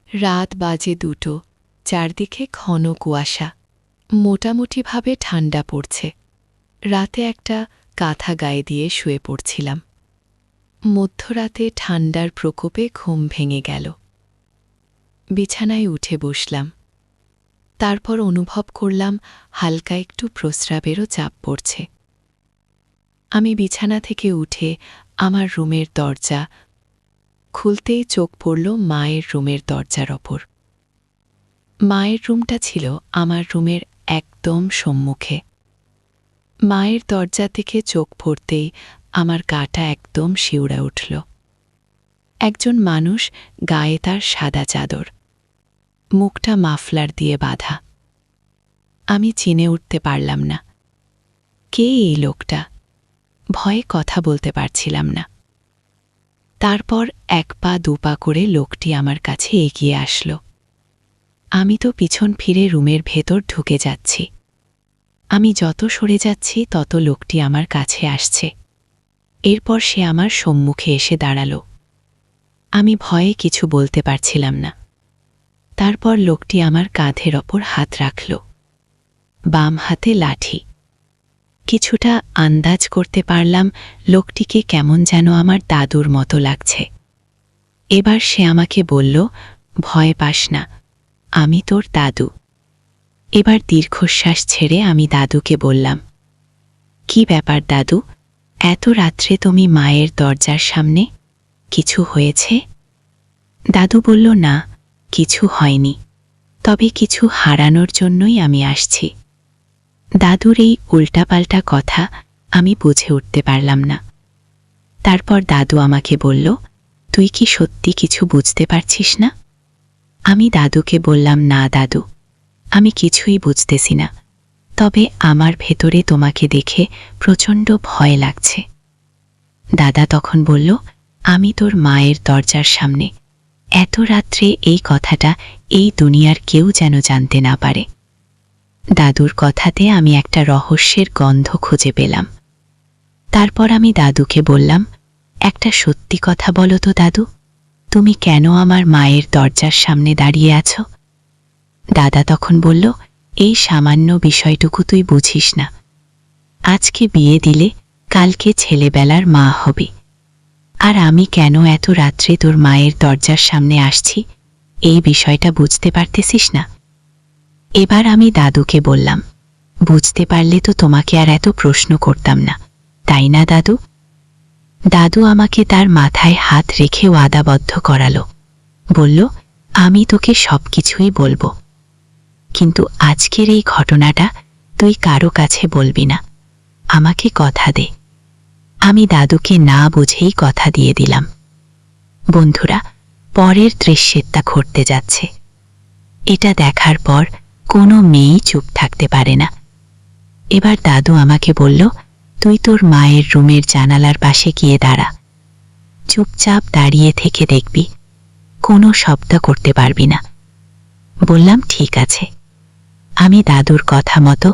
রাত বাজে 2টো, চারদিকে ঘন কুয়াশা। মোটামুটিভাবে ঠান্ডা পড়ছে। রাতে একটা কাঁথা গায়ে দিয়ে শুয়ে পড়ছিলাম। মধ্যরাতে ঠান্ডার প্রকোপে ঘুম ভেঙে গেল। বিছানায় উঠে বসলাম। তারপর অনুভব করলাম হালকা একটু প্রস্রাবেরও চাপ পড়ছে। আমি বিছানা থেকে উঠে আমার রুমের দরজা খুলতেই চোখ পড়ল মায়ের রুমের দরজার ওপর। মায়ের রুমটা ছিল আমার রুমের একদম সম্মুখে। মায়ের দরজা থেকে চোখ পড়তেই আমার গাটা একদম শিউরে উঠল। একজন মানুষ, গায়ে তার সাদা চাদর, মুখটা মাফলার দিয়ে বাঁধা। আমি চিনে উঠতে পারলাম না কে এই লোকটা। ভয়ে কথা বলতে পারছিলাম না। তারপর 1 পা 2 পা করে লোকটি আমার কাছে এগিয়ে আসলো। আমি তো পিছন ফিরে রুমের ভেতর ঢুকে যাচ্ছি। আমি যত সরে যাচ্ছি তত লোকটি আমার কাছে আসছে। এরপর সে আমার সম্মুখে এসে দাঁড়াল। আমি ভয়ে কিছু বলতে পারছিলাম না। তারপর লোকটি আমার কাঁধের ওপর হাত রাখল। বাম হাতে লাঠি। কিছুটা আন্দাজ করতে পারলাম লোকটিকে কেমন যেন আমার দাদুর মতো লাগছে। এবার সে আমাকে বলল, ভয় পাস না, আমি তোর দাদু। এবার দীর্ঘশ্বাস ছেড়ে আমি দাদুকে বললাম, কি ব্যাপার দাদু, এত রাত্রে তুমি মায়ের দরজার সামনে? কিছু হয়েছে? দাদু বলল, না, কিছু হয়নি, তবে কিছু হারানোর জন্যই আমি আসছি। দাদুর এই উল্টাপাল্টা কথা আমি বুঝে উঠতে পারলাম না। তারপর দাদু আমাকে বলল, তুই কি সত্যি কিছু বুঝতে পারছিস না? আমি দাদুকে বললাম, না দাদু, আমি কিছুই বুঝতেছি না, তবে আমার ভেতরে তোমাকে দেখে প্রচণ্ড ভয় লাগছে। দাদা তখন বলল, আমি তোর মায়ের দরজার সামনে, এত রাত্রে এই কথাটা এই দুনিয়ার কেউ যেন জানতে না পারে। দাদুর কথাতে আমি একটা রহস্যের গন্ধ খুঁজে পেলাম। তারপর আমি দাদুকে বললাম, একটা সত্যি কথা বলো তো দাদু, তুমি কেন আমার মায়ের দরজার সামনে দাঁড়িয়ে আছো? দাদা তখন বলল, এই সামান্য বিষয়টুকু তুই বুঝিস না। আজকে বিয়ে দিলে কালকে ছেলেবেলার মা হবি। আর আমি কেন এত রাত্রে তোর মায়ের দরজার সামনে আসছি এই বিষয়টা বুঝতে পারতেছিস না? এবার আমি দাদুকে বললাম, বুঝতে পারলে তো তোমাকে আর এত প্রশ্ন করতাম না, তাই না দাদু? দাদু আমাকে তার মাথায় হাত রেখে ওয়াদাবদ্ধ করালো। বলল, আমি তোকে সবকিছুই বলবো, কিন্তু আজকের এই ঘটনাটা তুই কারো কাছে বলবি না, আমাকে কথা দে। আমি দাদুকে না বুঝেই কথা দিয়ে দিলাম। বন্ধুরা, পরের দৃশ্যেরটা ঘটতে যাচ্ছে। এটা দেখার পর কোনো মেয়েই চুপ থাকতে পারে না। এবার দাদু আমাকে বলল, তুই তোর মায়ের রুমের জানালার পাশে গিয়ে দাঁড়া, চুপচাপ দাঁড়িয়ে থেকে দেখবি, কোনো শব্দ করতে পারবি না। বললাম, ঠিক আছে। আমি দাদুর কথা মতো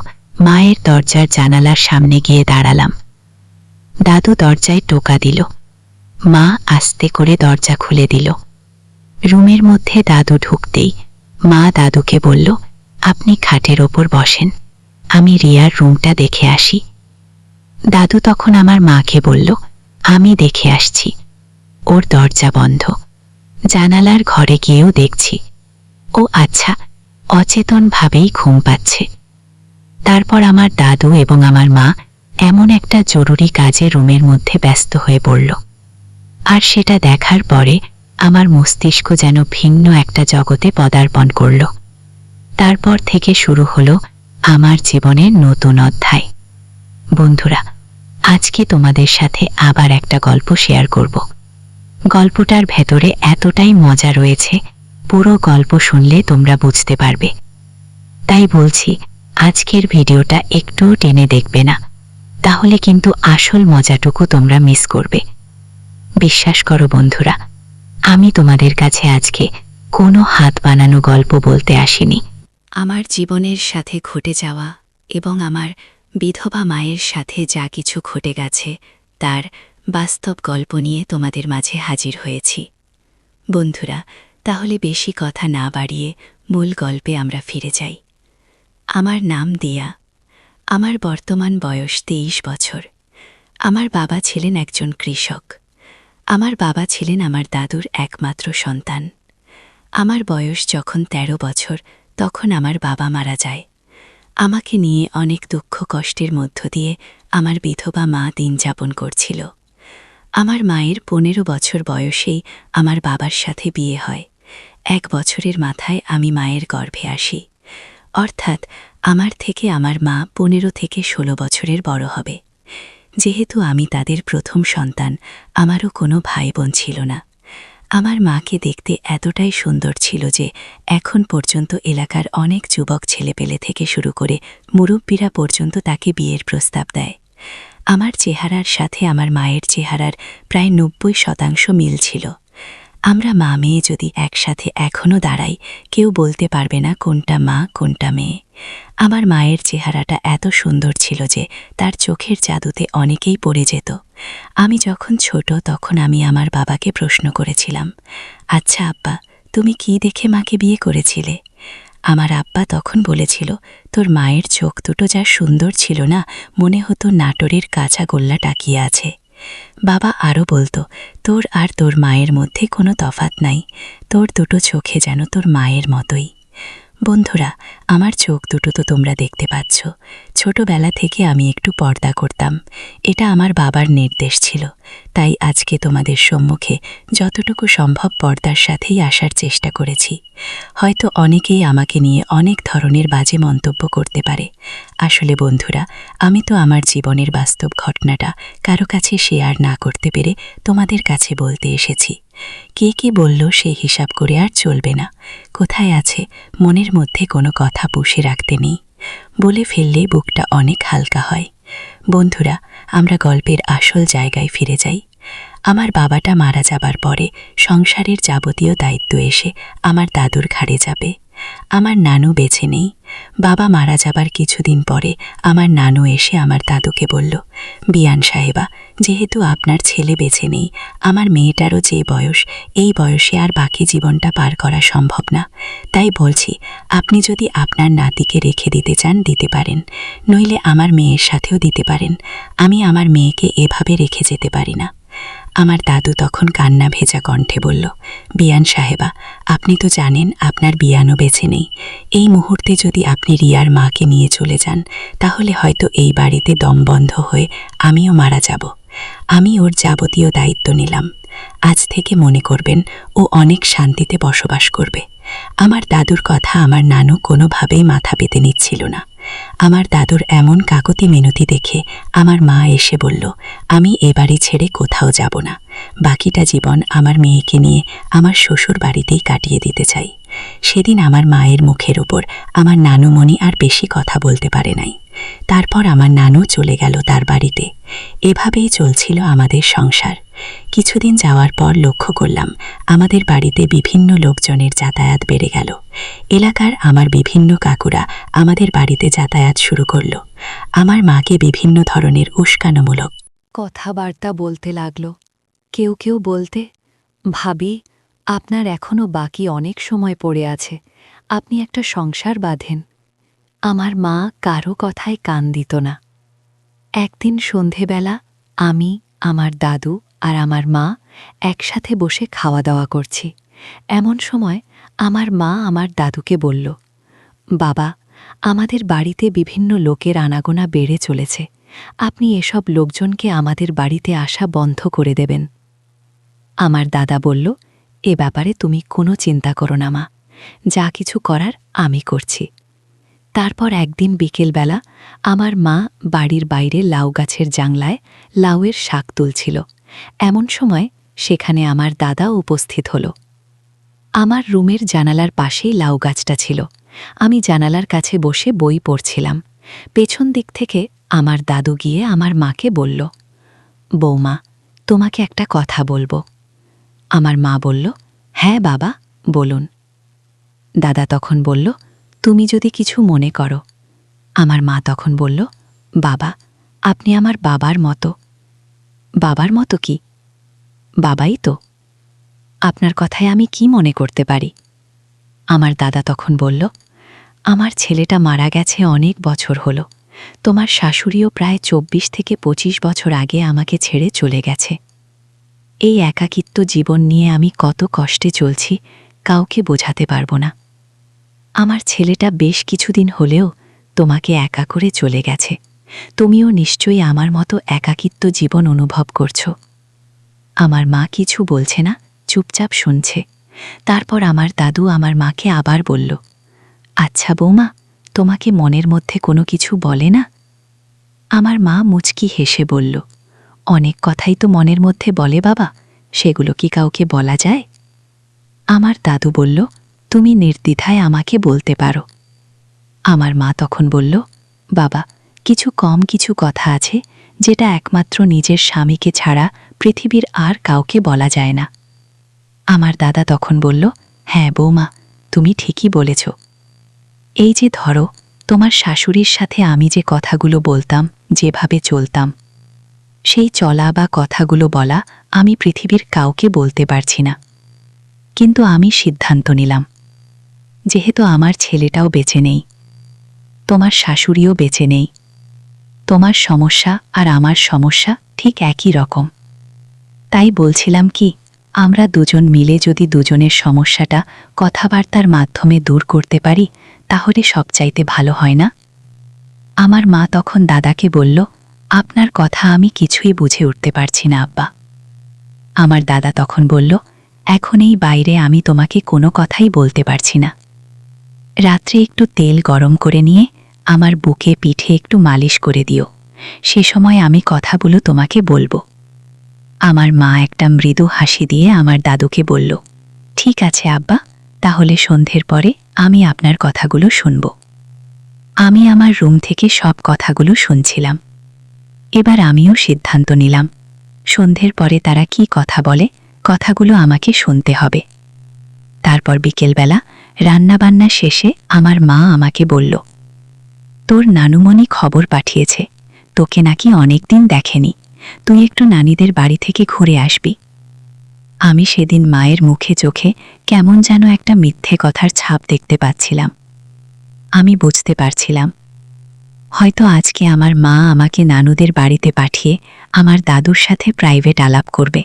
মায়ের দরজার জানালার সামনে গিয়ে দাঁড়ালাম। দাদু দরজায় টোকা দিল। মা আস্তে করে দরজা খুলে দিল। রুমের মধ্যে দাদু ঢুকতেই মা দাদুকে বলল, আপনি খাটের ওপর বসেন, আমি রিয়ার রুমটা দেখে আসি। দাদু তখন আমার মাকে বলল, আমি দেখে আসছি, ওর দরজা বন্ধ, জানালার ঘরে গিয়েও দেখছি, ও আচ্ছা, অচেতনভাবেই ঘুম পাচ্ছে। তারপর আমার দাদু এবং আমার মা এমন একটা জরুরি কাজে রুমের মধ্যে ব্যস্ত হয়ে পড়ল। আর সেটা দেখার পরে আমার মস্তিষ্ক যেন ভিন্ন একটা জগতে পদার্পণ করল। তারপর থেকে শুরু হলো আমার জীবনের নতুন অধ্যায়। বন্ধুরা, আজকে তোমাদের সাথে আবার একটা গল্প শেয়ার করব। গল্পটার ভেতরে এতটাই মজা রয়েছে, পুরো গল্প শুনলে তোমরা বুঝতে পারবে। তাই বলছি, আজকের ভিডিওটা একটুও টেনে দেখবে না, তাহলে কিন্তু আসল মজাটুকু তোমরা মিস করবে। বিশ্বাস করো বন্ধুরা, আমি তোমাদের কাছে আজকে কোনো হাত বানানো গল্প বলতে আসিনি। আমার জীবনের সাথে ঘটে যাওয়া এবং আমার বিধবা মায়ের সাথে যা কিছু ঘটে গেছে তার বাস্তব গল্প নিয়ে তোমাদের মাঝে হাজির হয়েছি। বন্ধুরা, তাহলে বেশি কথা না বাড়িয়ে মূল গল্পে আমরা ফিরে যাই। আমার নাম দিয়া। আমার বর্তমান বয়স 23 বছর। আমার বাবা ছিলেন একজন কৃষক। আমার বাবা ছিলেন আমার দাদুর একমাত্র সন্তান। আমার বয়স যখন 13 বছর তখন আমার বাবা মারা যায়। আমাকে নিয়ে অনেক দুঃখ কষ্টের মধ্য দিয়ে আমার বিধবা মা দিন যাপন করছিল। আমার মায়ের 15 বছর বয়সেই আমার বাবার সাথে বিয়ে হয়। 1 বছরের মাথায় আমি মায়ের গর্ভে আসি। অর্থাৎ আমার থেকে আমার মা 15 থেকে 16 বছরের বড় হবে। যেহেতু আমি তাদের প্রথম সন্তান, আমারও কোনো ভাই বোন ছিল না। আমার মাকে দেখতে এতটাই সুন্দর ছিল যে এখন পর্যন্ত এলাকার অনেক যুবক ছেলেপেলে থেকে শুরু করে মুরব্বীরা পর্যন্ত তাকে বিয়ের প্রস্তাব দেয়। আমার চেহারার সাথে আমার মায়ের চেহারার প্রায় 90% মিল ছিল। আমরা মা মেয়ে যদি একসাথে এখনও দাঁড়াই, কেউ বলতে পারবে না কোনটা মা কোনটা মেয়ে। আমার মায়ের চেহারাটা এত সুন্দর ছিল যে তার চোখের জাদুতে অনেকেই পড়ে যেত। আমি যখন ছোট তখন আমি আমার বাবাকে প্রশ্ন করেছিলাম, আচ্ছা আব্বা, তুমি কি দেখে মাকে বিয়ে করেছিলে? আমার আব্বা তখন বলেছিল, তোর মায়ের চোখ দুটো যা সুন্দর ছিল না, মনে হতো নাটোরের কাঁচা গোল্লা টাকিয়ে আছে। বাবা আরও বলতো, তোর আর তোর মায়ের মধ্যে কোনো তফাৎ নাই, তোর দুটো চোখে যেন তোর মায়ের মতোই। বন্ধুরা, আমার চোখ দুটো তো তোমরা দেখতে পাচ্ছ। ছোটবেলা থেকে আমি একটু পর্দা করতাম। এটা আমার বাবার নির্দেশ ছিল। তাই আজকে তোমাদের সম্মুখে যতটুকু সম্ভব পর্দার সাথেই আসার চেষ্টা করেছি। হয়তো অনেকেই আমাকে নিয়ে অনেক ধরনের বাজে মন্তব্য করতে পারে। আসলে বন্ধুরা, আমি তো আমার জীবনের বাস্তব ঘটনাটা কারো কাছে শেয়ার না করতে পেরে তোমাদের কাছে বলতে এসেছি। কে কি বলল সে হিসাব করে আর চলবে না। কোথায় আছে মনের মধ্যে কোনো কথা পুষে রাখতে নেই। বলে ফেললে বুকটা অনেক হালকা হয়। বন্ধুরা, আমরা গল্পের আসল জায়গায় ফিরে যাই। আমার বাবাটা মারা যাবার পরে সংসারের যাবতীয় দায়িত্ব এসে আমার দাদুর ঘাড়ে যাবে। আমার নানু বেঁচে নেই। বাবা মারা যাবার কিছুদিন পরে আমার নানু এসে আমার দাদুকে বলল, বিয়ান সাহেবা, যেহেতু আপনার ছেলে বেঁচে নেই, আমার মেয়েটারও যে বয়স, এই বয়সে আর বাকি জীবনটা পার করা সম্ভব না। তাই বলছি, আপনি যদি আপনার নাতিকে রেখে দিতে চান দিতে পারেন, নইলে আমার মেয়ের সাথেও দিতে পারেন। আমি আমার মেয়েকে এভাবে রেখে যেতে পারি না। আমার দাদু তখন কান্না ভেজা কণ্ঠে বলল, বিয়ান সাহেবা, আপনি তো জানেন আপনার বিয়ানও বেঁচে নেই। এই মুহূর্তে যদি আপনি রিয়ার মাকে নিয়ে চলে যান, তাহলে হয়তো এই বাড়িতে দম বন্ধ হয়ে আমিও মারা যাব। আমি ওর যাবতীয় দায়িত্ব নিলাম। আজ থেকে মনে করবেন ও অনেক শান্তিতে বসবাস করবে। আমার দাদুর কথা আমার নানু কোনোভাবেই মাথা পেতে নিচ্ছিল না। আমার দাদুর এমন কাকতি মিনতি দেখে আমার মা এসে বলল, আমি এ বাড়ি ছেড়ে কোথাও যাব না। বাকিটা জীবন আমার মেয়েকে নিয়ে আমার শ্বশুর বাড়িতেই কাটিয়ে দিতে চাই। সেদিন আমার মায়ের মুখের ওপর আমার নানুমণি আর বেশি কথা বলতে পারে নাই। তারপর আমার নানু চলে গেল তার বাড়িতে। এভাবেই চলছিল আমাদের সংসার। কিছুদিন যাওয়ার পর লক্ষ্য করলাম আমাদের বাড়িতে বিভিন্ন লোকজনের যাতায়াত বেড়ে গেল। এলাকার আমার বিভিন্ন কাকুরা আমাদের বাড়িতে যাতায়াত শুরু করল। আমার মাকে বিভিন্ন ধরনের উস্কানোমূলক কথাবার্তা বলতে লাগল। কেউ কেউ বলতে, ভাবি, আপনার এখনও বাকি অনেক সময় পড়ে আছে, আপনি একটা সংসার বাঁধেন। আমার মা কারো কথায় কান দিত না। একদিন সন্ধেবেলা আমি, আমার দাদু আর আমার মা একসাথে বসে খাওয়া দাওয়া করছি। এমন সময় আমার মা আমার দাদুকে বলল, বাবা, আমাদের বাড়িতে বিভিন্ন লোকের আনাগোনা বেড়ে চলেছে, আপনি এসব লোকজনকে আমাদের বাড়িতে আসা বন্ধ করে দেবেন। আমার দাদা বলল, এ ব্যাপারে তুমি কোনো চিন্তা করো না মা, যা কিছু করার আমি করছি। তারপর একদিন বিকেলবেলা আমার মা বাড়ির বাইরে লাউ গাছের জাংলায় লাউয়ের শাক তুলছিল। এমন সময় সেখানে আমার দাদা উপস্থিত হল। আমার রুমের জানালার পাশেই লাউ গাছটা ছিল। আমি জানালার কাছে বসে বই পড়ছিলাম। পেছন দিক থেকে আমার দাদু গিয়ে আমার মাকে বলল, বৌমা, তোমাকে একটা কথা বলবো। আমার মা বলল, হ্যাঁ বাবা, বলুন। দাদা তখন বলল, তুমি যদি কিছু মনে করো। আমার মা তখন বলল, বাবা, আপনি আমার বাবার মতো। বাবার মতো কি? বাবাই তো। আপনার কথায় আমি কি মনে করতে পারি? আমার দাদা তখন বলল, আমার ছেলেটা মারা গেছে অনেক বছর হলো। তোমার শাশুড়িও প্রায় 24 থেকে 25 বছর আগে আমাকে ছেড়ে চলে গেছে। এই একাকিত্ব জীবন নিয়ে আমি কত কষ্টে চলছি কাউকে বোঝাতে পারবো না। আমার ছেলেটা বেশ কিছুদিন হলেও তোমাকে একা করে চলে গেছে। তুমিও নিশ্চয়ই আমার মতো একাকিত্ব জীবন অনুভব করছো। আমার মা কিছু বলছে না, চুপচাপ শুনছে। তারপর আমার দাদু আমার মাকে আবার বলল, আচ্ছা বৌমা, তোমাকে মনের মধ্যে কোনো কিছু বলে না? আমার মা মুচকি হেসে বলল, অনেক কথাই তো মনের মধ্যে বলে বাবা, সেগুলো কি কাউকে বলা যায়? আমার দাদু বলল, তুমি নির্দ্বিধায় আমাকে বলতে পারো। আমার মা তখন বলল, বাবা, কিছু কথা আছে যেটা একমাত্র নিজের স্বামীকে ছাড়া পৃথিবীর আর কাউকে বলা যায় না। আমার দাদা তখন বলল, হ্যাঁ বৌমা, তুমি ঠিকই বলেছ। এই যে ধরো, তোমার শাশুড়ির সাথে আমি যে কথাগুলো বলতাম, যেভাবে চলতাম, সেই চলা বা কথাগুলো বলা আমি পৃথিবীর কাউকে বলতে পারছি না। কিন্তু আমি সিদ্ধান্ত নিলাম, যেহেতু আমার ছেলেটাও বেঁচে নেই, তোমার শাশুড়িও বেঁচে নেই, তোমার সমস্যা আর আমার সমস্যা ঠিক একই রকম। তাই বলছিলাম কি, আমরা দুজন মিলে যদি দুজনের সমস্যাটা কথাবার্তার মাধ্যমে দূর করতে পারি, তাহলে সবচাইতে ভালো হয় না? আমার মা তখন দাদাকে বলল, আপনার কথা আমি কিছুই বুঝে উঠতে পারছি না আব্বা। আমার দাদা তখন বলল, এখন এই বাইরে আমি তোমাকে কোনো কথাই বলতে পারছি না। রাত্রে একটু তেল গরম করে নিয়ে আমার বুকে পিঠে একটু মালিশ করে দিও, সে সময় আমি কথাগুলো তোমাকে বলবো। আমার মা একটা মৃদু হাসি দিয়ে আমার দাদুকে বলল, ঠিক আছে আব্বা, তাহলে সন্ধ্যের পরে আমি আপনার কথাগুলো শুনব। আমি আমার রুম থেকে সব কথাগুলো শুনছিলাম। এবার আমিও সিদ্ধান্ত নিলাম, সন্ধ্যের পরে তারা কি কথা বলে, কথাগুলো আমাকে শুনতে হবে। তারপর বিকেলবেলা রান্নাবান্না শেষে আমার মা আমাকে বলল, তোর নানুমণি খবর পাঠিয়েছে, তোকে নাকি অনেকদিন দেখেনি, তুই একটু নানিদের বাড়ি থেকে ঘুরে আসবি। আমি সেদিন মায়ের মুখে চোখে কেমন যেন একটা মিথ্যে কথার ছাপ দেখতে পাচ্ছিলাম। আমি বুঝতে পারছিলাম, হয়তো আজকে আমার মা আমাকে নানুদের বাড়িতে পাঠিয়ে আমার দাদুর সাথে প্রাইভেট আলাপ করবে।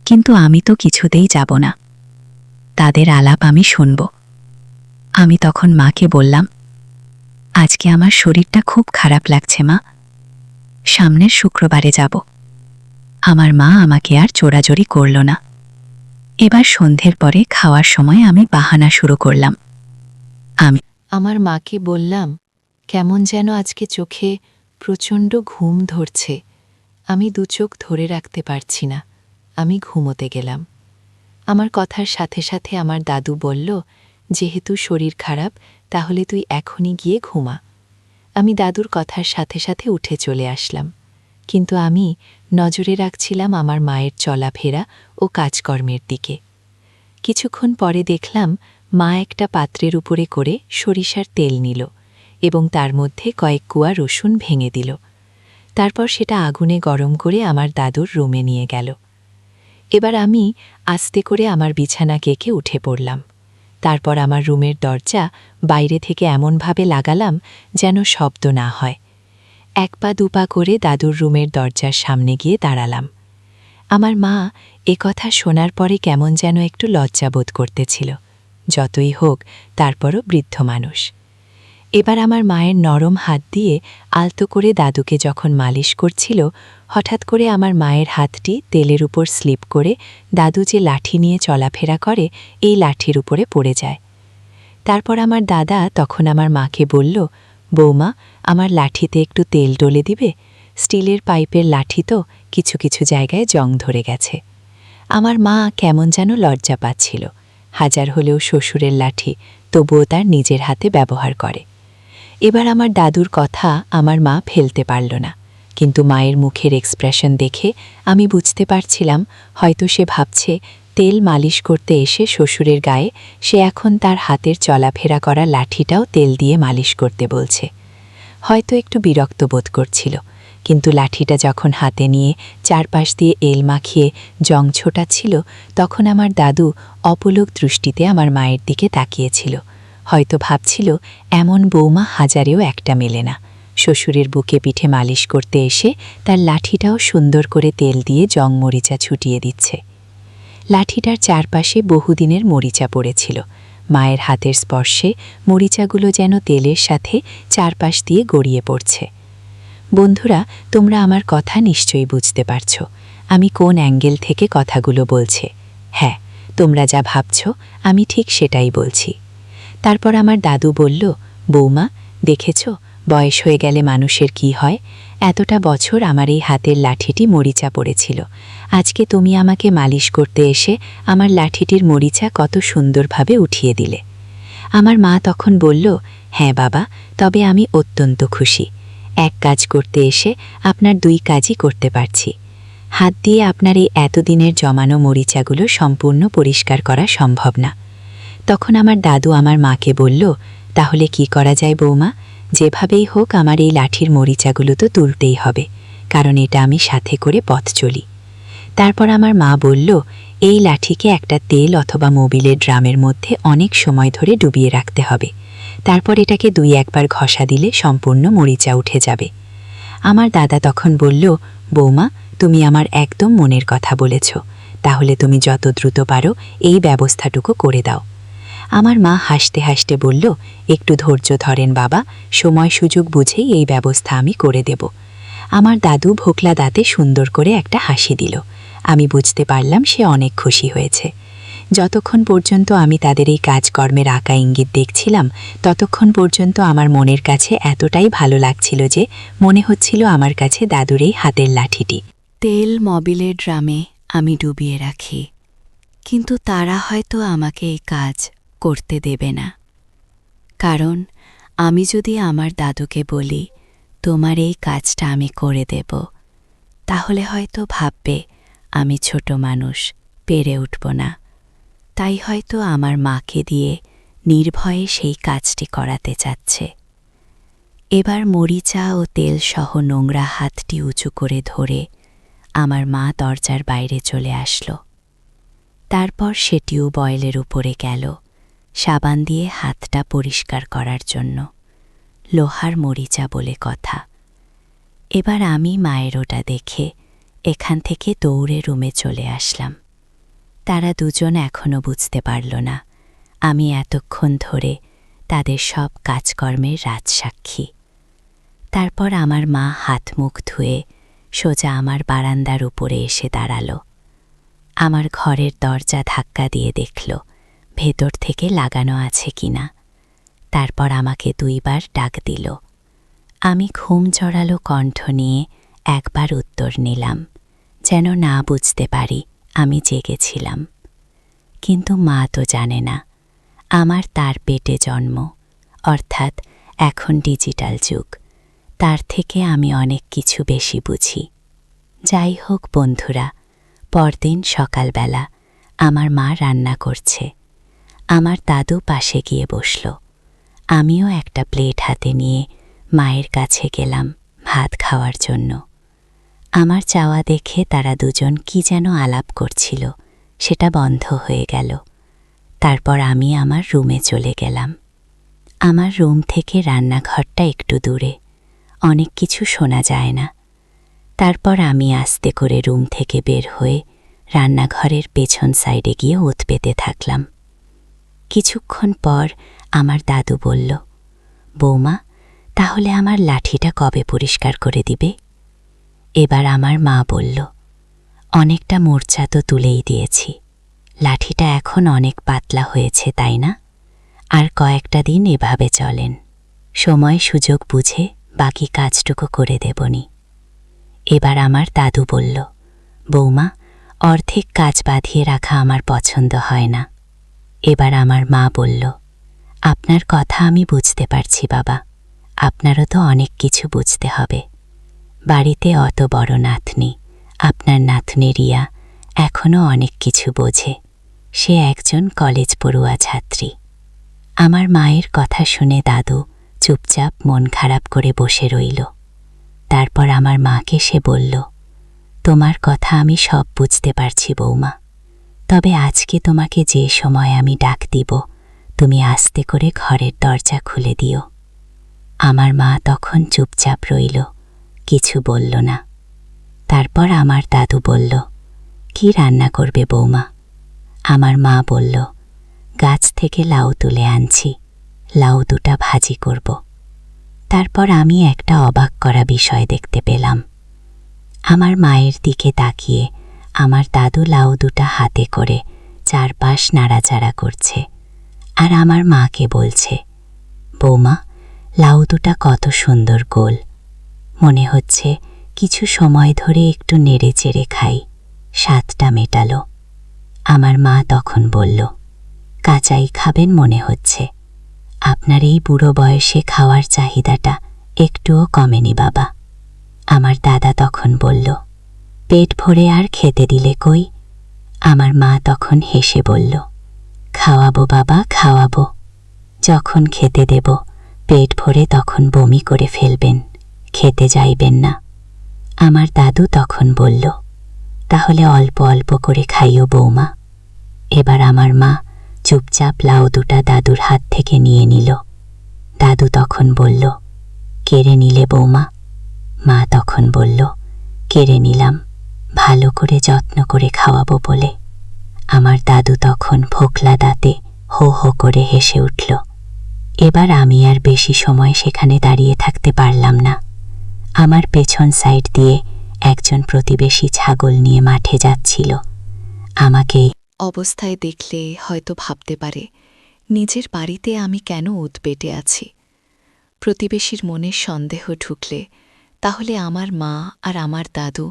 কিন্তু আমি তো কিছুতেই যাব না, তাদের আলাপ আমি শুনব। আমি তখন মাকে বললাম, আজকে আমার শরীরটা খুব খারাপ লাগছে মা, সামনের শুক্রবারে যাব। আমার মা আমাকে আর জোরাজোরি করল না। এবার সন্ধ্যের পরে খাওয়ার সময় আমি বাহানা শুরু করলাম। আমার মাকে বললাম, কেমন যেন আজকে চোখে প্রচণ্ড ঘুম ধরছে, আমি দু চোখ ধরে রাখতে পারছি না, আমি ঘুমোতে গেলাম। আমার কথার সাথে সাথে আমার দাদু বলল, যেহেতু শরীর খারাপ, তাহলে তুই এখনই গিয়ে ঘুমা। আমি দাদুর কথার সাথে সাথে উঠে চলে আসলাম, কিন্তু আমি নজরে রাখছিলাম আমার মায়ের চলাফেরা ও কাজকর্মের দিকে। কিছুক্ষণ পরে দেখলাম মা একটা পাত্রের উপরে করে সরিষার তেল নিল এবং তার মধ্যে কয়েক কুয়া রসুন ভেঙে দিল। তারপর সেটা আগুনে গরম করে আমার দাদুর রুমে নিয়ে গেল। এবার আমি আস্তে করে আমার বিছানা কেকে উঠে পড়লাম। তারপর আমার রুমের দরজা বাইরে থেকে এমনভাবে লাগালাম যেন শব্দ না হয়। এক পা দুপা করে দাদুর রুমের দরজার সামনে গিয়ে দাঁড়ালাম। আমার মা কথা শোনার পরে কেমন যেন একটু লজ্জাবোধ করতেছিল। যতই হোক, তারপরও বৃদ্ধ মানুষ। এবার আমার মায়ের নরম হাত দিয়ে আলতো করে দাদুকে যখন মালিশ করছিল, হঠাৎ করে আমার মায়ের হাতটি তেলের উপর স্লিপ করে দাদু যে লাঠি নিয়ে চলাফেরা করে, এই লাঠির উপরে পড়ে যায়। তারপর আমার দাদা তখন আমার মাকে বলল, বৌমা, আমার লাঠিতে একটু তেল ডলে দিবে, স্টিলের পাইপের লাঠি তো, কিছু কিছু জায়গায় জং ধরে গেছে। আমার মা কেমন যেন লজ্জা পাচ্ছিল, হাজার হলেও শ্বশুরের লাঠি, তবুও তার নিজের হাতে ব্যবহার করে। এবার আমার দাদুর কথা আমার মা ফেলতে পারল না, কিন্তু মায়ের মুখের এক্সপ্রেশন দেখে আমি বুঝতে পারছিলাম, হয়তো সে ভাবছে তেল মালিশ করতে এসে শ্বশুরের গায়ে সে এখন তার হাতের চলাফেরা করা লাঠিটাও তেল দিয়ে মালিশ করতে বলছে। হয়তো একটু বিরক্ত বোধ করছিল, কিন্তু লাঠিটা যখন হাতে নিয়ে চারপাশ দিয়ে এল মাখিয়ে জং ছোটাচ্ছিল, তখন আমার দাদু অপলক দৃষ্টিতে আমার মায়ের দিকে তাকিয়েছিল। হয়তো ভাবছিল, এমন বৌমা হাজারেও একটা মেলে না। শ্বশুরের বুকে পিঠে মালিশ করতে এসে তার লাঠিটাও সুন্দর করে তেল দিয়ে জং মরিচা ছুটিয়ে দিচ্ছে। লাঠিটার চারপাশে বহুদিনের মরিচা পড়েছিল। মায়ের হাতের স্পর্শে মরিচাগুলো যেন তেলের সাথে চারপাশ দিয়ে গড়িয়ে পড়ছে। বন্ধুরা, তোমরা আমার কথা নিশ্চয়ই বুঝতে পারছ আমি কোন অ্যাঙ্গেল থেকে কথাগুলো বলছে। হ্যাঁ, তোমরা যা ভাবছ আমি ঠিক সেটাই বলছি। তারপর আমার দাদু বলল, বৌমা, দেখেছ বয়স হয়ে গেলে মানুষের কি হয়? এতটা বছর আমার এই হাতের লাঠিটি মরিচা পড়েছিল। আজকে তুমি আমাকে মালিশ করতে এসে আমার লাঠিটির মরিচা কত সুন্দরভাবে উঠিয়ে দিলে। আমার মা তখন বলল, হ্যাঁ বাবা, তবে আমি অত্যন্ত খুশি। এক কাজ করতে এসে আপনার দুই কাজই করতে পারছি। হাত দিয়ে আপনার এই এতদিনের জমানো মরিচাগুলো সম্পূর্ণ পরিষ্কার করা সম্ভব না। তখন আমার দাদু আমার মাকে বলল, তাহলে কি করা যায় বৌমা? যেভাবেই হোক আমার এই লাঠির মরিচাগুলো তো তুলতেই হবে, কারণ এটা আমি সাথে করে পথ চলি। তারপর আমার মা বলল, এই লাঠিকে একটা তেল অথবা মোবিলের ড্রামের মধ্যে অনেক সময় ধরে ডুবিয়ে রাখতে হবে। তারপর এটাকে 2-1 বার ঘষা দিলে সম্পূর্ণ মরিচা উঠে যাবে। আমার দাদা তখন বলল, বৌমা, তুমি আমার একদম মনের কথা বলেছ। তাহলে তুমি যত দ্রুত পারো এই ব্যবস্থাটুকু করে দাও। আমার মা হাসতে হাসতে বলল, একটু ধৈর্য ধরেন বাবা, সময় সুযোগ বুঝেই এই ব্যবস্থা আমি করে দেব। আমার দাদু ভোকলা দাঁতে সুন্দর করে একটা হাসি দিল। আমি বুঝতে পারলাম সে অনেক খুশি হয়েছে। যতক্ষণ পর্যন্ত আমি তাদের এই কাজকর্মের আঁকা ইঙ্গিত দেখছিলাম, ততক্ষণ পর্যন্ত আমার মনের কাছে এতটাই ভালো লাগছিল যে মনে হচ্ছিল আমার কাছে দাদুর এই হাতের লাঠিটি। তেল মবিলের ড্রামে আমি ডুবিয়ে রাখি, কিন্তু তারা হয়তো আমাকে এই কাজ করতে দেবে না। কারণ আমি যদি আমার দাদুকে বলি, তোমার এই কাজটা আমি করে দেব, তাহলে হয়তো ভাববে আমি ছোট মানুষ, পেরে উঠব না। তাই হয়তো আমার মাকে দিয়ে নির্ভয়ে সেই কাজটি করাতে চাচ্ছে। এবার মরিচা ও তেল সহ নোংরা হাতটি উঁচু করে ধরে আমার মা দরজার বাইরে চলে আসলো। তারপর সে টিউবওয়েলের উপরে গেল সাবান দিয়ে হাতটা পরিষ্কার করার জন্য। লোহার মরিচা বলে কথা। এবার আমি মায়ের ওটা দেখে এখান থেকে দৌড়ে রুমে চলে আসলাম। তারা দুজন এখনও বুঝতে পারল না আমি এতক্ষণ ধরে তাদের সব কাজকর্মের রাজসাক্ষী। তারপর আমার মা হাত মুখ ধুয়ে সোজা আমার বারান্দার উপরে এসে দাঁড়ালো। আমার ঘরের দরজা ধাক্কা দিয়ে দেখল ভেতর থেকে লাগানো আছে কিনা। তারপর আমাকে 2 বার ডাক দিল। আমি ঘুম জড়ালো কণ্ঠ নিয়ে একবার উত্তর নিলাম, যেন না বুঝতে পারি আমি জেগেছিলাম। কিন্তু মা তো জানে না আমার তার পেটে জন্ম, অর্থাৎ এখন ডিজিটাল যুগ। তার থেকে আমি অনেক কিছু বেশি বুঝি। যাই হোক বন্ধুরা, পরদিন সকালবেলা আমার মা রান্না করছে। আমার দাদু পাশে গিয়ে বসল। আমিও একটা প্লেট হাতে নিয়ে মায়ের কাছে গেলাম ভাত খাওয়ার জন্য। আমার চাওয়া দেখে তারা দুজন কি যেন আলাপ করছিল, সেটা বন্ধ হয়ে গেল। তারপর আমি আমার রুমে চলে গেলাম। আমার রুম থেকে রান্নাঘরটা একটু দূরে, অনেক কিছু শোনা যায় না। তারপর আমি আস্তে করে রুম থেকে বের হয়ে রান্নাঘরের পেছন সাইডে গিয়ে ওত পেতে থাকলাম। কিছুক্ষণ পর আমার দাদু বলল, বৌমা, তাহলে আমার লাঠিটা কবে পরিষ্কার করে দিবে? এবার আমার মা বলল, অনেকটা মোর্চা তো তুলেই দিয়েছি, লাঠিটা এখন অনেক পাতলা হয়েছে তাই না? আর কয়েকটা দিন এভাবে চলেন, সময় সুযোগ বুঝে বাকি কাজটুকু করে দেবনি। এবার আমার দাদু বলল, বৌমা, অর্ধেক কাজ বাঁধিয়ে রাখা আমার পছন্দ হয় না। এবার আমার মা বলল, আপনার কথা আমি বুঝতে পারছি বাবা, আপনারও তো অনেক কিছু বুঝতে হবে। বাড়িতে অত বড় নাতনি, আপনার নাতনি রিয়া এখনও অনেক কিছু বোঝে। সে একজন কলেজ পড়ুয়া ছাত্রী। আমার মায়ের কথা শুনে দাদু চুপচাপ মন খারাপ করে বসে রইল। তারপর আমার মাকে সে বলল, তোমার কথা আমি সব বুঝতে পারছি বৌমা, তবে আজকে তোমাকে যে সময় আমি ডাক দিব তুমি আস্তে করে ঘরের দরজা খুলে দিও। আমার মা তখন চুপচাপ রইল, কিছু বলল না। তারপর আমার দাদু বলল, কি রান্না করবে বৌমা? আমার মা বলল, গাছ থেকে লাউ তুলে আনছি, লাউ দুটা ভাজি করব। তারপর আমি একটা অবাক করা বিষয় দেখতে পেলাম। আমার মায়ের দিকে তাকিয়ে আমার দাদু লাউ দুটা হাতে করে চারপাশ নাড়াচাড়া করছে, আর আমার মাকে বলছে, বৌমা, লাউ দুটা কত সুন্দর গোল, মনে হচ্ছে কিছু সময় ধরে একটু নেড়ে চেড়ে খাই, স্বাদটা মেটালো। আমার মা তখন বলল, কাঁচাই খাবেন মনে হচ্ছে, আপনার এই বুড়ো বয়সে খাওয়ার চাহিদাটা একটুও কমেনি বাবা। আমার দাদা তখন বলল, পেট ভরে আর খেতে দিলে কই? আমার মা তখন হেসে বলল, খাওয়াবো বাবা, খাওয়াবো, যখন খেতে দেব পেট ভরে তখন বমি করে ফেলবেন, খেতে যাইবেন না। আমার দাদু তখন বলল, তাহলে অল্প অল্প করে খাইও বৌমা। এবার আমার মা চুপচাপ লাউ দুটা দাদুর হাত থেকে নিয়ে নিল। দাদু তখন বলল, কেড়ে নিলে বৌমা? মা তখন বলল, কেড়ে নিলাম, ভালো করে যত্ন করে খাওয়াবো বলে। আমার দাদু তখন ফোকলা দাঁতে হো হো করে হেসে উঠল। এবার আমি আর বেশি সময় সেখানে দাঁড়িয়ে থাকতে পারলাম না। আমার পেছন সাইড দিয়ে একজন প্রতিবেশী ছাগল নিয়ে মাঠে যাচ্ছিল। আমাকে অবস্থায় দেখলে হয়তো ভাবতে পারে নিজের বাড়িতে আমি কেন উৎপেটে আছি। প্রতিবেশীর মনে সন্দেহ ঢুকলে তাহলে আমার মা আর আমার দাদু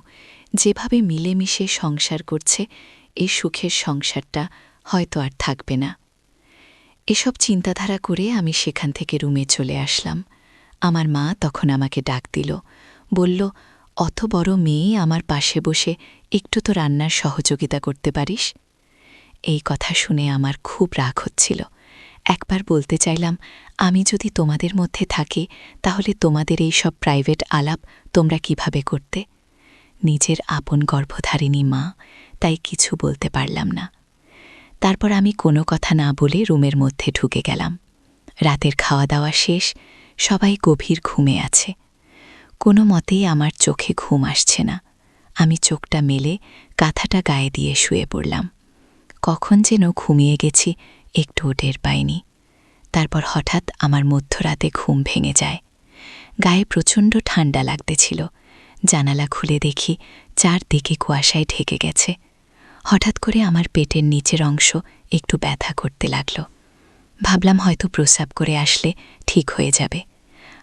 যেভাবে মিলেমিশে সংসার করছে, এই সুখের সংসারটা হয়তো আর থাকবে না। এসব চিন্তাধারা করে আমি সেখান থেকে রুমে চলে আসলাম। আমার মা তখন আমাকে ডাক দিল, বলল, অত বড় মেয়ে আমার পাশে বসে একটু তো রান্নার সহযোগিতা করতে পারিস। এই কথা শুনে আমার খুব রাগ হচ্ছিল। একবার বলতে চাইলাম, আমি যদি তোমাদের মধ্যে থাকি তাহলে তোমাদের এই সব প্রাইভেট আলাপ তোমরা কিভাবে করতে? নিজের আপন গর্ভধারিণী মা, তাই কিছু বলতে পারলাম না। তারপর আমি কোনো কথা না বলে রুমের মধ্যে ঢুকে গেলাম। রাতের খাওয়া দাওয়া শেষ, সবাই গভীর ঘুমে আছে। কোনো মতেই আমার চোখে ঘুম আসছে না। আমি চোখটা মেলে কাঁথাটা গায়ে দিয়ে শুয়ে পড়লাম। কখন যেন ঘুমিয়ে গেছি একটুও টের পাইনি। তারপর হঠাৎ আমার মধ্যরাতে ঘুম ভেঙে যায়। গায়ে প্রচণ্ড ঠান্ডা লাগতেছিল। জানালা খুলে দেখি চারদিকে কুয়াশায় ঢেকে গেছে। হঠাৎ করে আমার পেটের নিচের অংশ একটু ব্যথা করতে লাগল। ভাবলাম হয়তো প্রস্রাব করে আসলে ঠিক হয়ে যাবে।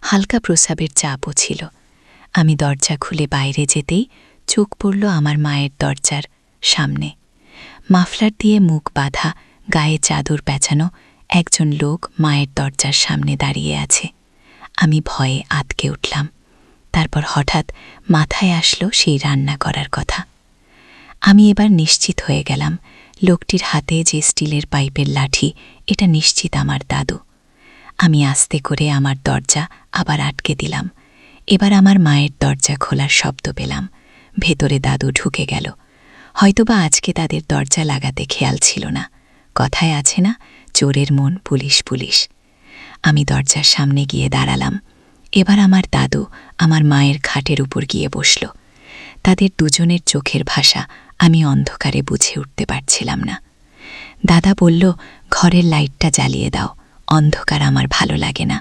হালকা প্রস্রাবের চাপও ছিল। আমি দরজা খুলে বাইরে যেতেই চোখ পড়ল আমার মায়ের দরজার সামনে। মাফলার দিয়ে মুখ বাঁধা, গায়ে চাদর পেঁচানো একজন লোক মায়ের দরজার সামনে দাঁড়িয়ে আছে। আমি ভয়ে আঁতকে উঠলাম। তারপর হঠাৎ মাথায় আসলো সেই রান্না করার কথা। আমি এবার নিশ্চিত হয়ে গেলাম, লোকটির হাতে যে স্টিলের পাইপের লাঠি, এটা নিশ্চিত আমার দাদু। আমি আস্তে করে আমার দরজা আবার আটকে দিলাম। এবার আমার মায়ের দরজা খোলার শব্দ পেলাম। ভেতরে দাদু ঢুকে গেল। হয়তোবা আজকে তাদের দরজা লাগাতে খেয়াল ছিল না। কথায় আছে না, চোরের মন পুলিশ পুলিশ। আমি দরজার সামনে গিয়ে দাঁড়ালাম। এবার আমার দাদু আমার মায়ের খাটের উপর গিয়ে বসল। তাদের দুজনের চোখের ভাষা আমি অন্ধকারে বুঝে উঠতে পারছিলাম না। দাদা বলল, ঘরের লাইটটা জ্বালিয়ে দাও, অন্ধকার আমার ভালো লাগে না।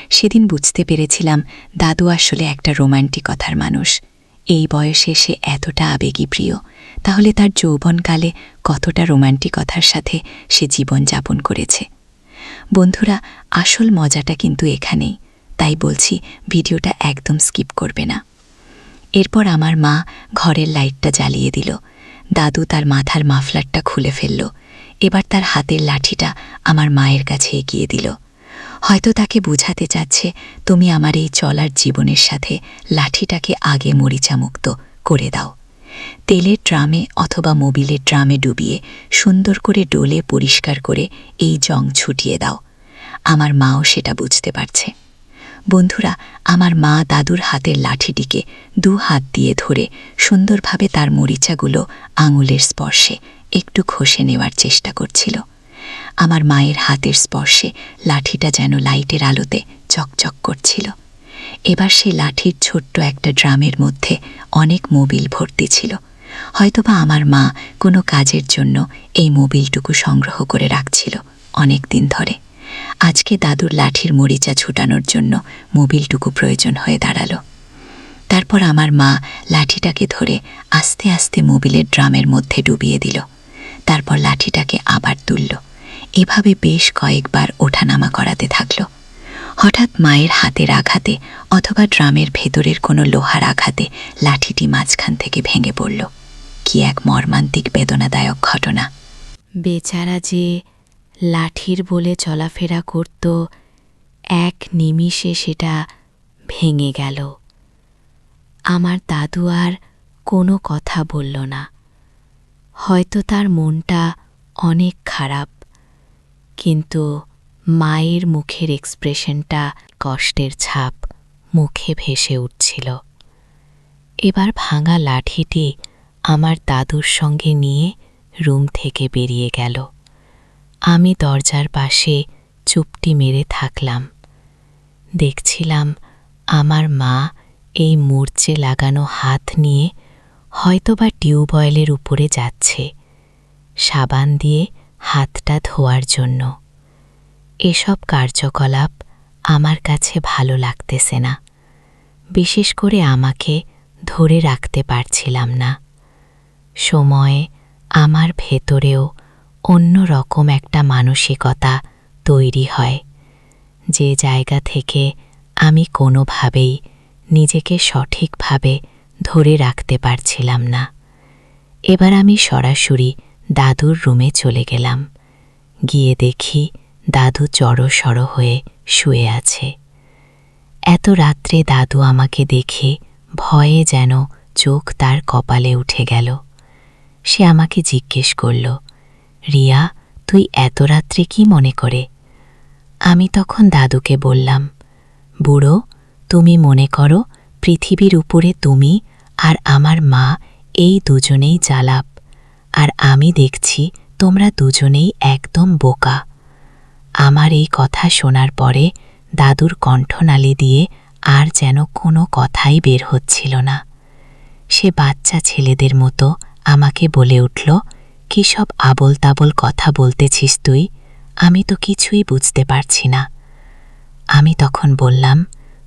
সেদিন বুঝতে পেরেছিলাম দাদু আসলে একটা রোমান্টিকতার মানুষ। এই বয়সে সে এতটা আবেগী প্রিয়, তাহলে তার যৌবনকালে কতটা রোমান্টিকতার সাথে সে জীবন যাপন করেছে। বন্ধুরা, আসল মজাটা কিন্তু এখানেই, তাই বলছি ভিডিওটা একদম স্কিপ করবে না। এরপর আমার মা ঘরের লাইটটা জ্বালিয়ে দিল। দাদু তার মাথার মাফলারটা খুলে ফেলল। এবার তার হাতের লাঠিটা আমার মায়ের কাছে এগিয়ে দিল। হয়তো তাকে বোঝাতে চাচ্ছে, তুমি আমার এই চলার জীবনের সাথে লাঠিটাকে আগে মরিচামুক্ত করে দাও। তেলের ড্রামে অথবা মোবিলের ড্রামে ডুবিয়ে সুন্দর করে ডোলে পরিষ্কার করে এই জং ছুটিয়ে দাও। আমার মাও সেটা বুঝতে পারছে। বন্ধুরা, আমার মা দাদুর হাতের লাঠিটিকে 2 হাত দিয়ে ধরে সুন্দরভাবে তার মরিচাগুলো আঙুলের স্পর্শে একটু ঘষে নেওয়ার চেষ্টা করছিল। আমার মায়ের হাতের স্পর্শে লাঠিটা যেন লাইটের আলোতে চকচক করছিল। এবার সেই লাঠির ছোট্ট একটা ড্রামের মধ্যে অনেক মোবিল ভর্তি ছিল। হয়তোবা আমার মা কোনো কাজের জন্য এই মোবিলটুকু সংগ্রহ করে রাখছিল অনেক দিন ধরে। আজকে দাদুর লাঠির মরিচা ছুটানোর জন্য মোবিলটুকু প্রয়োজন হয়ে দাঁড়ালো। তারপর আমার মা লাঠিটাকে ধরে আস্তে আস্তে মোবিলের ড্রামের মধ্যে ডুবিয়ে দিল। তারপর লাঠিটাকে আবার তুলল। এভাবে বেশ কয়েকবার ওঠানামা করাতে থাকল। হঠাৎ মায়ের হাতের আঘাতে অথবা ড্রামের ভেতরের কোনো লোহার আঘাতে লাঠিটি মাঝখান থেকে ভেঙে পড়ল। কি এক মর্মান্তিক বেদনাদায়ক ঘটনা! বেচারা যে লাঠির বলে চলাফেরা করত, এক নিমিষে সেটা ভেঙে গেল। আমার দাদু আর কোনো কথা বলল না। হয়তো তার মনটা অনেক খারাপ, কিন্তু মায়ের মুখের এক্সপ্রেশনটা কষ্টের ছাপ মুখে ভেসে উঠছিল। এবার ভাঙা লাঠিটি আমার দাদুর সঙ্গে নিয়ে রুম থেকে বেরিয়ে গেল। আমি দরজার পাশে চুপটি মেরে থাকলাম। দেখছিলাম আমার মা এই মূর্চে লাগানো হাত নিয়ে হয়তোবা টিউবওয়েলের উপরে যাচ্ছে, সাবান দিয়ে হাতটা ধোয়ার জন্য। এসব কার্যকলাপ আমার কাছে ভালো লাগতেছে না। বিশেষ করে আমাকে ধরে রাখতে পারছিলাম না। সময়ে আমার ভেতরেও অন্য রকম একটা মানসিকতা তৈরি হয়, যে জায়গা থেকে আমি কোনোভাবেই নিজেকে সঠিকভাবে ধরে রাখতে পারছিলাম না। এবার আমি সরাসরি দাদুর রুমে চলে গেলাম। গিয়ে দেখি দাদু জড়সড় হয়ে শুয়ে আছে। এত রাত্রে দাদু আমাকে দেখে ভয়ে যেন চোখ তার কপালে উঠে গেল। সে আমাকে জিজ্ঞেস করল, রিয়া, তুই এত রাত্রে কি মনে করে? আমি তখন দাদুকে বললাম, বুড়ো, তুমি মনে করো পৃথিবীর উপরে তুমি আর আমার মা এই দুজনেই জালাপ, আর আমি দেখছি তোমরা দুজনেই একদম বোকা। আমার এই কথা শোনার পরে দাদুর কণ্ঠনালী দিয়ে আর যেন কোনো কথাই বের হচ্ছিল না। সে বাচ্চা ছেলেদের মতো আমাকে বলে উঠল, কি সব আবোল তাবোল কথা বলতেছিস তুই? আমি তো কিছুই বুঝতে পারছি না। আমি তখন বললাম,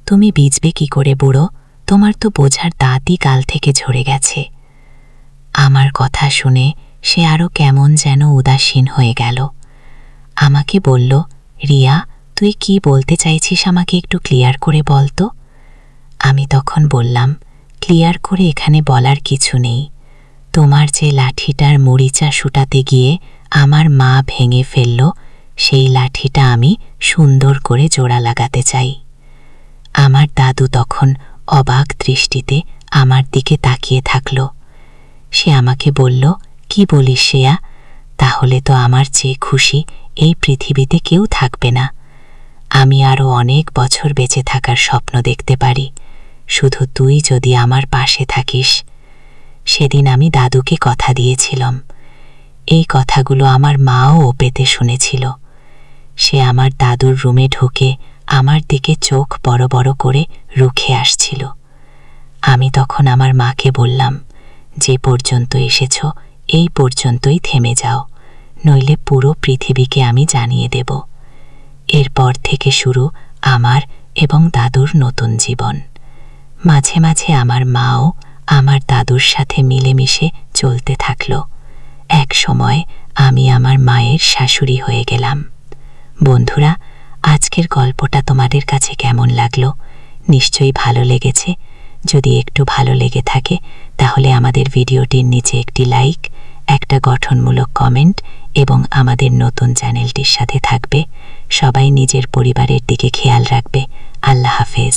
তুমি বুঝবে কি করে বুড়ো? তোমার তো বোঝার দাঁতই গাল থেকে ঝরে গেছে। আমার কথা শুনে সে আরও কেমন যেন উদাসীন হয়ে গেল। আমাকে বলল, রিয়া, তুই কি বলতে চাইছিস আমাকে একটু ক্লিয়ার করে বল তো। আমি তখন বললাম, ক্লিয়ার করে এখানে বলার কিছু নেই। তোমার যে লাঠিটার মরিচা শুটাতে গিয়ে আমার মা ভেঙে ফেলল, সেই লাঠিটা আমি সুন্দর করে জোড়া লাগাতে চাই। আমার দাদু তখন অবাক দৃষ্টিতে আমার দিকে তাকিয়ে থাকল। সে আমাকে বলল, কি বলিস শ্রেয়া? তাহলে তো আমার চেয়ে খুশি এই পৃথিবীতে কেউ থাকবে না। আমি আরও অনেক বছর বেঁচে থাকার স্বপ্ন দেখতে পারি, শুধু তুই যদি আমার পাশে থাকিস। সেদিন আমি দাদুকে কথা দিয়েছিলাম। এই কথাগুলো আমার মাও ওপেতে শুনেছিল। সে আমার দাদুর রুমে ঢুকে আমার দিকে চোখ বড় বড় করে রুখে আসছিল। আমি তখন আমার মাকে বললাম, যে পর্যন্ত এসেছ এই পর্যন্তই থেমে যাও, নইলে পুরো পৃথিবীকে আমি জানিয়ে দেব। এরপর থেকে শুরু আমার এবং দাদুর নতুন জীবন। মাঝে মাঝে আমার মাও আমার দাদুর সাথে মিলেমিশে চলতে থাকল। এক সময় আমি আমার মায়ের শাশুড়ি হয়ে গেলাম। বন্ধুরা, আজকের গল্পটা তোমাদের কাছে কেমন লাগলো? নিশ্চয়ই ভালো লেগেছে। যদি একটু ভালো লেগে থাকে তাহলে আমাদের ভিডিওটির নিচে একটি লাইক, একটা গঠনমূলক কমেন্ট এবং আমাদের নতুন চ্যানেলটির সাথে থাকবে। সবাই নিজের পরিবারের দিকে খেয়াল রাখবে। আল্লাহ হাফেজ।